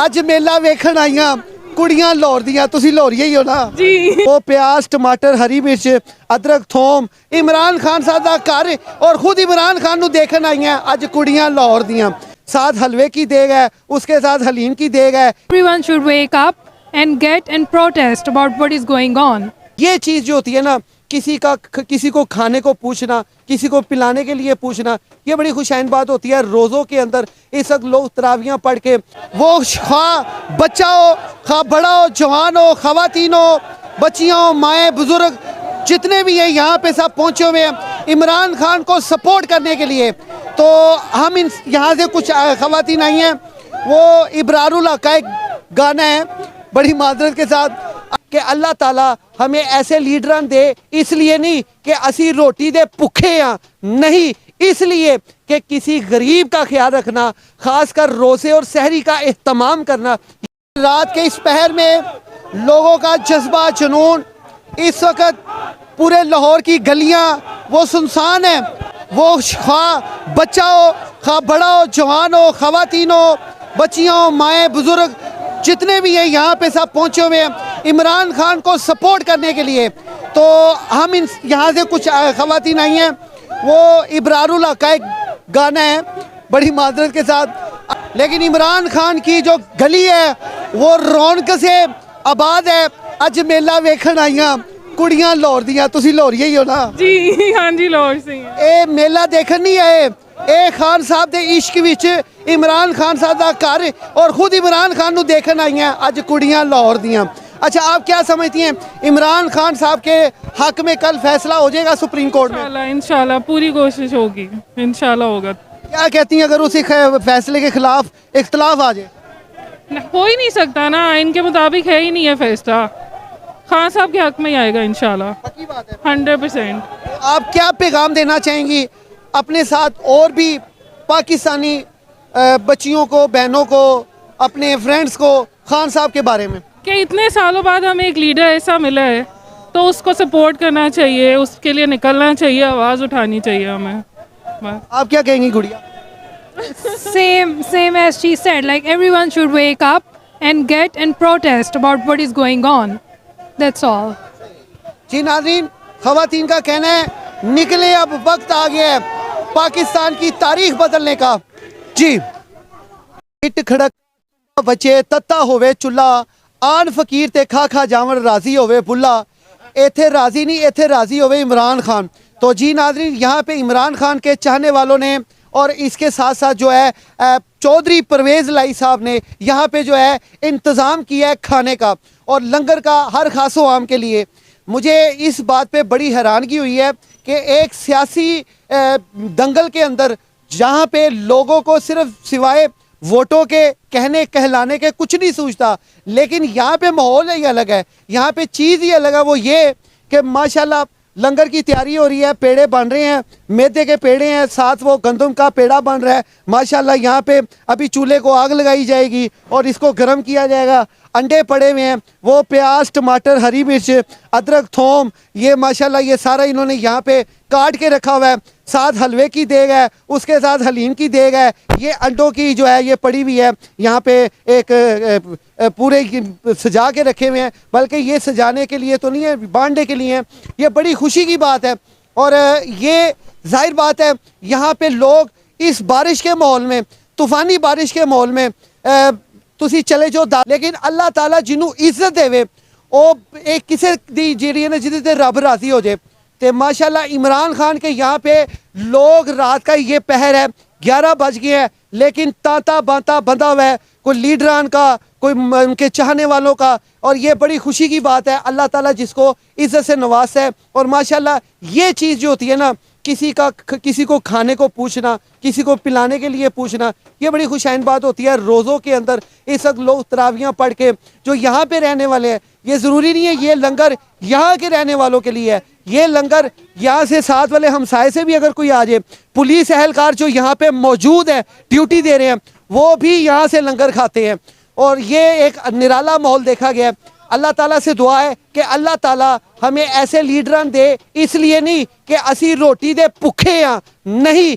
ਅੱਜ ਮੇਲਾ ਵੇਖਣ ਆਈਆਂ ਕੁੜੀਆਂ ਲਾਹੌਰ ਦੀਆਂ। ਤੁਸੀਂ ਲਾਹੌਰੀਆ ਹੀ ਹੋ ਨਾ ਜੀ। ਉਹ ਪਿਆਜ਼ ਟਮਾਟਰ ਹਰੀ ਮਿਰਚ ਅਦਰਕ ਥੋਮ इमरान खान साहब ਦਾ ਘਰ और खुद इमरान खान ਨੂੰ ਦੇਖਣ ਆਈਆਂ ਅੱਜ ਕੁੜੀਆਂ ਲਾਹੌਰ ਦੀਆਂ। साथ हलवे की देग है, उसके साथ हलीम की देग है। Everyone should wake up and get and protest about what is going on. ये चीज़ जो होती है ना, किसी को खाने को पूछना, किसी को पिलाने के लिए पूछना, ये बड़ी खुशैन बात होती है। रोज़ों के अंदर इस वक्त लोग तरावियाँ पढ़ के वो खा बच्चा हो, खा बड़ा हो, जवान हो, खवातीन हो, बच्चियाँ हो, माएँ बुज़ुर्ग जितने भी हैं यहाँ पे सब पहुँचे हुए हैं इमरान खान को सपोर्ट करने के लिए। तो हम यहाँ से कुछ खवातीन आई हैं, वो इब्रारुल हक का एक गाना है बड़ी मादरत के साथ कि अल्लाह ताला हमें ऐसे लीडरां दे, इसलिए नहीं कि असी रोटी दे भुखे हाँ, नहीं, इसलिए कि किसी गरीब का ख्याल रखना, ख़ासकर रोज़े और सहरी का एहतमाम करना। रात के इस पहर में लोगों का जज्बा जुनून, इस वक्त पूरे लाहौर की गलियां वो सुनसान है। वो खा बच्चा हो, खा बड़ा हो, जवान हो, खवातीन हो, बच्चियाँ हो, माएँ बुज़ुर्ग जितने भी हैं यहाँ पे सब पहुँचे हुए हैं इमरान खान को सपोर्ट करने के लिए। तो हम यहाँ से कुछ खवातीन आई हैं, वो इब्रारुल हक का एक गाना है बड़ी मादरत के साथ, लेकिन इमरान खान की जो गली है वो रौनक से आबाद है। अज मेला वेखण आईयां कुड़ियां लाहौर दियां। तुसी लाहौरीया ही हो ना जी। हाँ जी, लाहौर से ही हैं। ਇਹ ਮੇਲਾ ਦੇਖਣ ਨਹੀਂ ਆਏ, ਇਹ ਖਾਨ ਸਾਹਿਬ ਦੇ ਇਸ਼ਕ ਵਿੱਚ इमरान खान साहब ਦਾ ਘਰ और खुद इमरान खान ਨੂੰ ਦੇਖਣ ਆਈਆਂ ਅੱਜ ਕੁੜੀਆਂ ਲਾਹੌਰ ਦੀਆਂ। अच्छा, आप क्या समझती हैं इमरान खान साहब के हक में कल फैसला हो जाएगा सुप्रीम कोर्ट में? इंशाल्लाह पूरी कोशिश होगी, इंशाल्लाह होगा। क्या कहती हैं अगर उसी फैसले के खिलाफ इख्तलाफ आ जाए? हो ही नहीं सकता ना, इनके मुताबिक है ही नहीं है फैसला। खान साहब के हक में ही आएगा इंशाल्लाह, पक्की बात है। 100%। आप क्या पैगाम देना चाहेंगी अपने साथ और भी पाकिस्तानी बच्चियों को, बहनों को, अपने फ्रेंड्स को खान साहब के बारे में? कि इतने सालों बाद हमें एक लीडर ऐसा मिला है तो उसको सपोर्ट करना चाहिए, उसके लिए निकलना चाहिए, आवाज़ उठानी चाहिए हमें। बस। आप क्या कहेंगी गुड़िया? Same as she said, like everyone should wake up and get and protest about what is going on. That's all. जी नाज़रीन, ख़वातीन का कहना है निकले अब वक्त आ गया है पाकिस्तान की तारीख बदलने का। जी इट खड़क बचे तत्ता होवे चुल्ला, आन फकीर ते खा खा जावन राजी होवे बुल्ला। इथे राजी नहीं, इथे राजी होवे इमरान खान। तो जी नाज़रीन, यहाँ पे इमरान खान के चाहने वालों ने और इसके साथ साथ जो है चौधरी परवेज़ लाई साहब ने यहाँ पे जो है इंतज़ाम किया है खाने का और लंगर का हर खासो आम के लिए। मुझे इस बात पे बड़ी हैरानगी हुई है कि एक सियासी दंगल के अंदर जहाँ पे लोगों को सिर्फ सिवाय वोटों के कहने कहलाने के कुछ नहीं सूझता, लेकिन यहाँ पे माहौल ही अलग है, यहाँ पे चीज़ ही अलग है। वो ये कि माशाल्लाह लंगर की तैयारी हो रही है, पेड़े बन रहे हैं, मैदे के पेड़े हैं, साथ वो गंदम का पेड़ा बन रहा है माशाल्लाह। यहाँ पे अभी चूल्हे को आग लगाई जाएगी और इसको गर्म किया जाएगा। अंडे पड़े हुए हैं, वो प्याज टमाटर हरी मिर्च अदरक थोम, ये माशाल्लाह ये सारा इन्होंने यहाँ पे काट के रखा हुआ है। साथ हलवे की देग है, उसके साथ हलीम की देग है, ये अंडों की जो है ये पड़ी हुई है यहाँ पे एक पूरे सजा के रखे हुए हैं, बल्कि ये सजाने के लिए तो नहीं है, बांटने के लिए हैं। ये बड़ी खुशी की बात है और ये जाहिर बात है यहाँ पे लोग इस बारिश के माहौल में, तूफ़ानी बारिश के माहौल में तुसी चले जो लेकिन अल्लाह ताला जिन्हों इज्जत देवे वो एक किसी दी जी ने जिदे ते रब राजी हो जाए। तो माशाल्लाह इमरान खान के यहाँ पे लोग रात का ये पहर है 11 बज गए हैं, लेकिन तांता बांता बंधा हुआ है, कोई लीडरान का, कोई उनके चाहने वालों का। और ये बड़ी खुशी की बात है, अल्लाह ताला जिसको इज्जत से नवाज़ता है। और माशाल्लाह ये चीज़ जो होती है ना, किसी को खाने को पूछना, किसी को पिलाने के लिए पूछना, ये बड़ी खुशैन बात होती है। रोज़ों के अंदर इस वक्त लोग तरावियाँ पढ़ के जो यहाँ पे रहने वाले हैं, ये ज़रूरी नहीं है ये लंगर यहाँ के रहने वालों के लिए है, ये लंगर यहाँ से साथ वाले हमसाए से भी अगर कोई आ जाए, पुलिस एहलकार जो यहाँ पे मौजूद है ड्यूटी दे रहे हैं, वो भी यहाँ से लंगर खाते हैं। और ये एक निराला माहौल देखा गया है। अल्लाह ताला से दुआ है कि अल्लाह ताला हमें ऐसे लीडरां दे, इसलिए नहीं कि असी रोटी दे भुखे हाँ, नहीं,